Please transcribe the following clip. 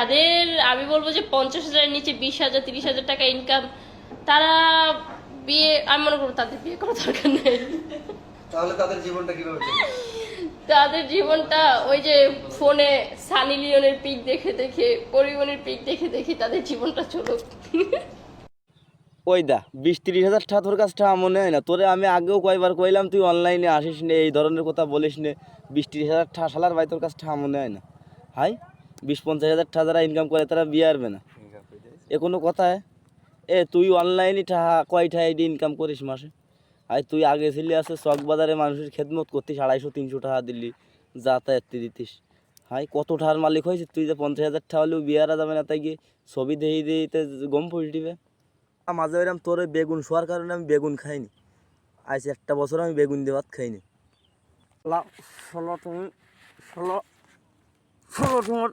যাদের আমি বলবো যে 50,000-এর নিচে 20,000 30,000 টাকা ইনকাম, তারা বিয়ে, আমি মনে করবো তাদের বিয়ে করার দরকার নেই। তাহলে তাদের জীবনটা কিভাবে চলবে? তাদের জীবনটা ওই যে ফোনে সানি লিওনের পিক দেখে দেখে, পরিমণির পিক দেখে দেখে তাদের জীবনটা চলুক। ওই দা 20-30 হাজার টাকা তোর কাছে টাকা মনে হয় না? তোরে আমি আগেও কয়বার কইলাম তুই অনলাইনে আসিস নে, এই ধরনের কথা বলিস নে। 20-30 হাজার টাকা শালার ভাই তোর কাছে টাকা মনে হয় না? হাই 20-50 হাজার টাকা যারা ইনকাম করে তারা বিয়ে আসবে না, এ কোনো কথা? এ তুই অনলাইনে টাকা কয়টা আইডি ইনকাম করিস মাসে? আই তুই আগে ছিলি আছে চক বাজারে মানুষের খেদমত করতিস, 250-300 টাকা দিলি, যাতায়াত দিতিস। হাই কত টাকার মালিক হয়েছিস তুই যে 50,000 টাকা হলেও বিয়ে আরা যাবে না? তাই গিয়ে ছবি দেখি দিতে গম পল্টিবে। মাঝে এরম তোর ওই বেগুন শোয়ার কারণে আমি বেগুন খাইনি, আজ একটা বছর আমি বেগুন দিয়ে ভাত খাইনি। ষোলো তুমি ষোলো ষোলো তোমার